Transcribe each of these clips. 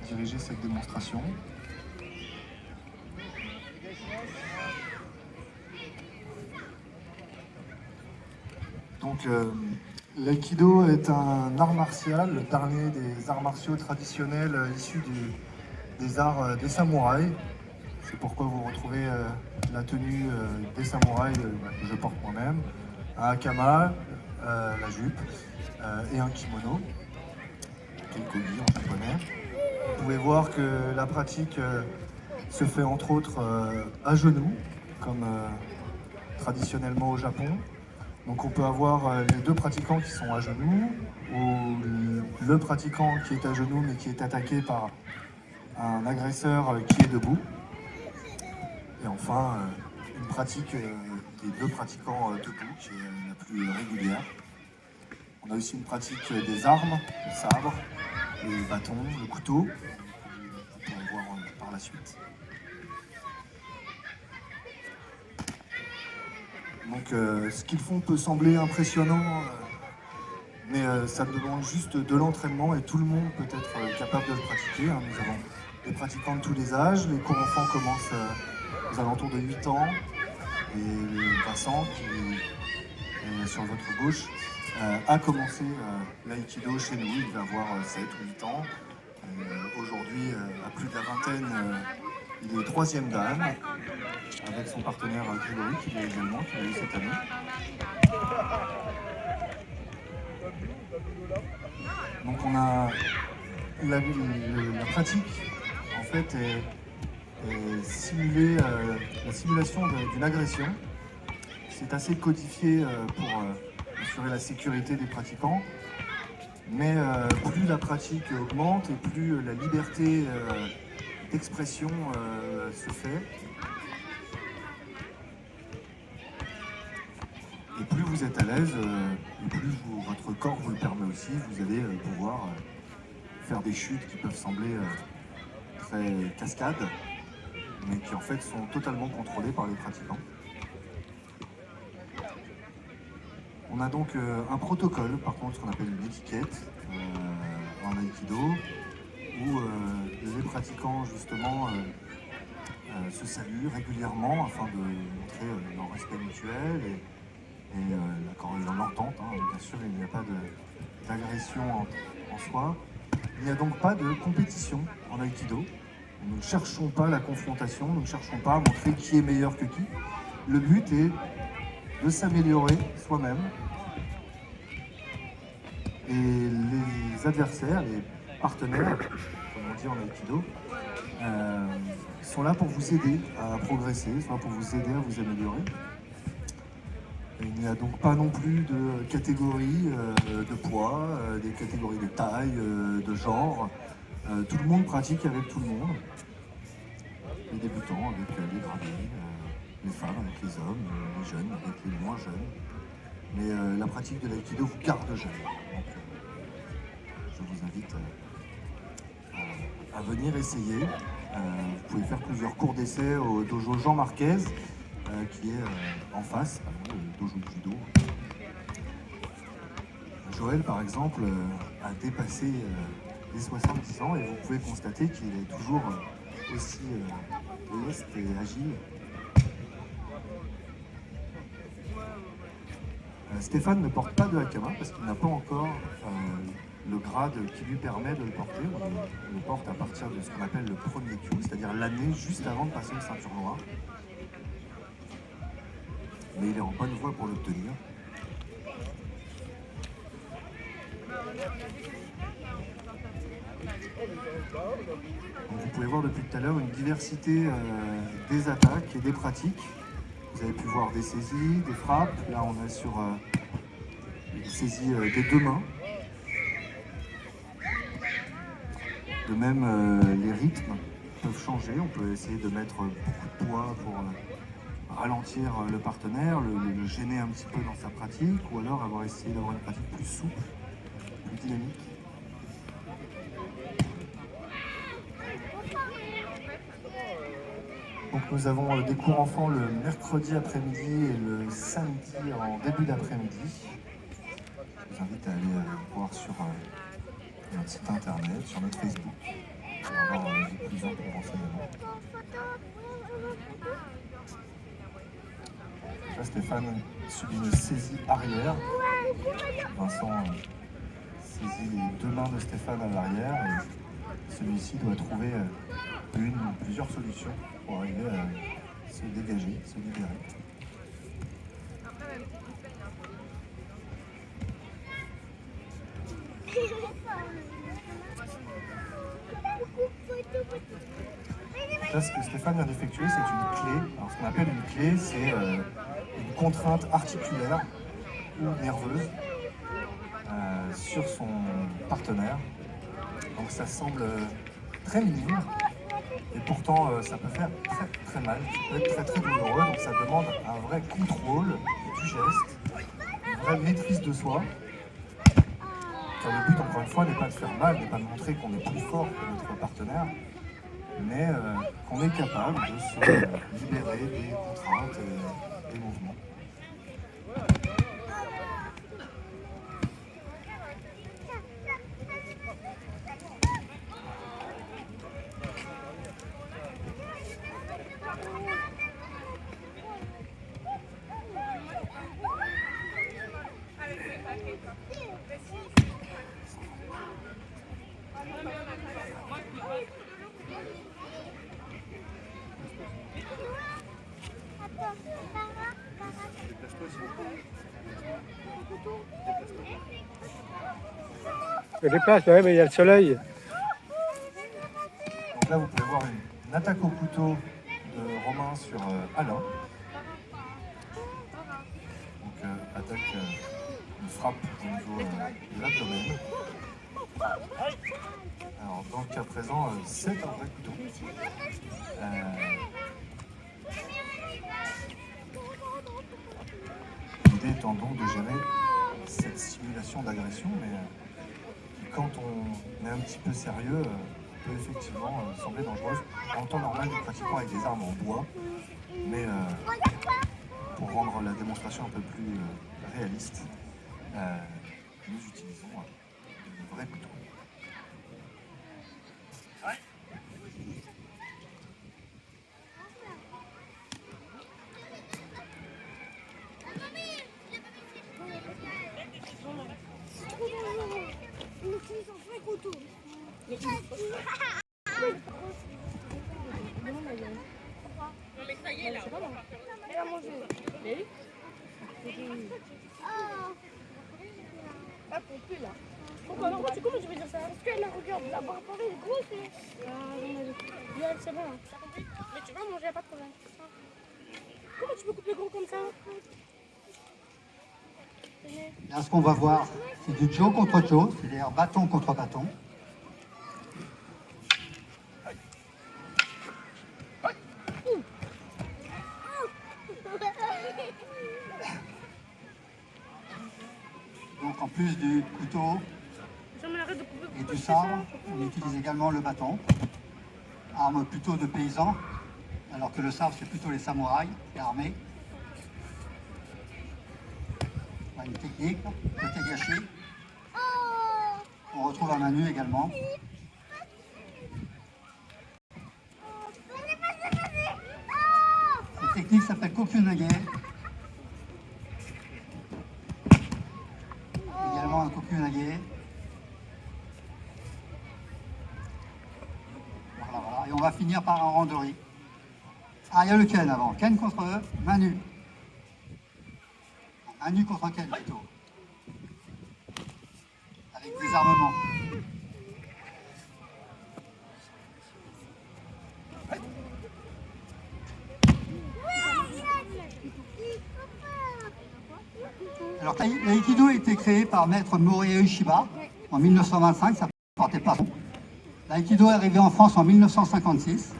diriger cette démonstration. Donc, l'aïkido est un art martial, le dernier des arts martiaux traditionnels issus des arts des samouraïs. C'est pourquoi vous retrouvez la tenue des samouraïs que je porte moi-même, un hakama, la jupe et un kimono, keikogi en japonais. Vous pouvez voir que la pratique se fait entre autres à genoux, comme traditionnellement au Japon. Donc on peut avoir les deux pratiquants qui sont à genoux, ou le pratiquant qui est à genoux mais qui est attaqué par un agresseur qui est debout. Et enfin, une pratique des deux pratiquants debout qui est la plus régulière. On a aussi une pratique des armes, le sabre, le bâton, le couteau, que vous pourrez voir par la suite. Donc ce qu'ils font peut sembler impressionnant, mais ça demande juste de l'entraînement et tout le monde peut être capable de le pratiquer. Hein. Nous avons des pratiquants de tous les âges, les cours enfants commencent aux alentours de 8 ans, et Vincent, qui est sur votre gauche, a commencé l'aïkido chez nous, il va avoir 7 ou 8 ans. Aujourd'hui, à plus de la vingtaine, il est 3e dan, avec son partenaire Grégory, qui l'est également, qui l'a eu cette année. Donc on a la pratique, en fait, est simulée, la simulation d'une agression. C'est assez codifié pour assurer la sécurité des pratiquants. Mais plus la pratique augmente et plus la liberté d'expression se fait. Et plus vous êtes à l'aise, et plus votre corps vous le permet aussi, vous allez pouvoir faire des chutes qui peuvent sembler très cascades, mais qui en fait sont totalement contrôlées par les pratiquants. On a donc un protocole, par contre, ce qu'on appelle une étiquette en aïkido, où les pratiquants justement se saluent régulièrement afin de montrer leur respect mutuel et l'entente. Hein. Bien sûr, il n'y a pas d'agression en soi. Il n'y a donc pas de compétition en aïkido. Nous ne cherchons pas la confrontation, nous ne cherchons pas à montrer qui est meilleur que qui. Le but est de s'améliorer soi-même. Et les adversaires, les partenaires, comme on dit en aïkido, sont là pour vous aider à progresser, soit pour vous aider à vous améliorer. Et il n'y a donc pas non plus de catégories de poids, des catégories de taille, de genre. Tout le monde pratique avec tout le monde. Les débutants avec les gradés, les femmes avec les hommes, les jeunes avec les moins jeunes. Mais la pratique de l'aïkido vous garde jeune. Donc, je vous invite à venir essayer. Vous pouvez faire plusieurs cours d'essai au dojo Jean Marquez, qui est en face, le dojo de judo. Joël, par exemple, a dépassé les 70 ans et vous pouvez constater qu'il est toujours aussi leste et agile. Stéphane ne porte pas de hakama parce qu'il n'a pas encore le grade qui lui permet de le porter. On le porte à partir de ce qu'on appelle le premier kyu, c'est-à-dire l'année juste avant de passer une ceinture noire. Mais il est en bonne voie pour l'obtenir. Donc vous pouvez voir depuis tout à l'heure une diversité des attaques et des pratiques. Vous avez pu voir des saisies, des frappes. Là, on est sur une saisie des deux mains. De même, les rythmes peuvent changer. On peut essayer de mettre beaucoup de poids pour ralentir le partenaire, le gêner un petit peu dans sa pratique, ou alors avoir essayé d'avoir une pratique plus souple, plus dynamique. Donc nous avons des cours enfants le mercredi après-midi et le samedi en début d'après-midi. Je vous invite à aller voir sur notre site internet, sur notre Facebook. pour avoir des plus amples renseignements. Là, Stéphane subit une saisie arrière. Vincent saisit les deux mains de Stéphane à l'arrière et celui-ci doit trouver une ou plusieurs solutions pour arriver à se dégager, se libérer. Là, ce que Stéphane vient d'effectuer, c'est une clé. Alors, ce qu'on appelle une clé, c'est une contrainte articulaire ou nerveuse sur son partenaire. Donc ça semble très minime et pourtant ça peut faire très très mal, ça peut être très très douloureux. Donc ça demande un vrai contrôle du geste, une vraie maîtrise de soi. Car le but, encore une fois, n'est pas de faire mal, n'est pas de montrer qu'on est plus fort que notre partenaire, mais qu'on est capable de se libérer des contraintes et des mouvements. Je déplace, oui, mais il y a le soleil. Donc là, vous pouvez voir une attaque au couteau de Romain sur Alain. Donc attaque, une frappe au niveau de l'abdomen. Alors dans le cas présent, c'est un vrai couteau. L'idée étant donc de gérer cette simulation d'agression, mais quand on est un petit peu sérieux, peut effectivement sembler dangereuse. En temps normal, nous pratiquons avec des armes en bois, mais pour rendre la démonstration un peu plus réaliste, nous utilisons de vrais couteaux. Elle a mangé. Ah, pour plus là. Pourquoi non, comment tu veux dire ça? Parce qu'elle regarde la barre pareil, elle est grosse. Ah, c'est bon. T'as compris? Mais tu vas manger, pas de problème. Comment tu peux couper gros comme ça? Là, ce qu'on va voir, c'est du Joe contre Joe, c'est-à-dire bâton contre bâton. Donc en plus du couteau et du sabre, on utilise également le bâton, arme plutôt de paysan, alors que le sabre c'est plutôt les samouraïs, l'armée. Une technique, côté gâché. On retrouve à main nue également. Cette technique s'appelle kokyunage. Également un kokyunage. Voilà. Et on va finir par un randori. Ah, il y a le ken avant. Ken contre main nue. Main nue contre ken plutôt. Avec des armements. Alors, l'aïkido a été créé par maître Morihei Ueshiba en 1925, ça portait pas son. L'aïkido est arrivé en France en 1956.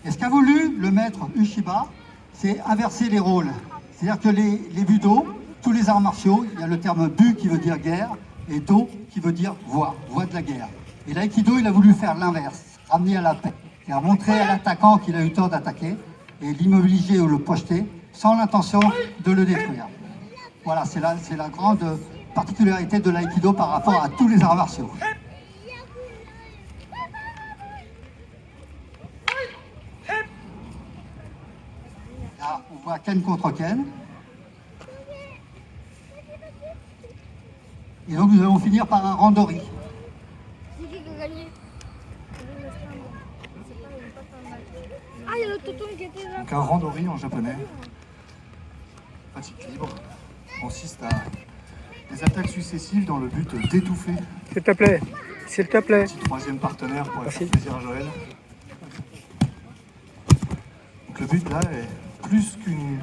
Et ce qu'a voulu le maître Ueshiba, c'est inverser les rôles. C'est-à-dire que les budo, tous les arts martiaux, il y a le terme bu qui veut dire guerre et do qui veut dire voie de la guerre. Et l'aïkido, il a voulu faire l'inverse, ramener à la paix. C'est-à-dire montrer à l'attaquant qu'il a eu tort d'attaquer et l'immobiliser ou le projeter sans l'intention de le détruire. Voilà, c'est la grande particularité de l'aïkido par rapport à tous les arts martiaux. voit Ken contre Ken. Et donc nous allons finir par un randori. C'est qui a gagné? Ah, il y a le tonton qui était là. Donc un randori en japonais, pratique libre, consiste à des attaques successives dans le but d'étouffer S'il te plaît. S'il te plaît. un petit troisième partenaire pour Merci. faire plaisir à Joël. Donc le but là est plus qu'une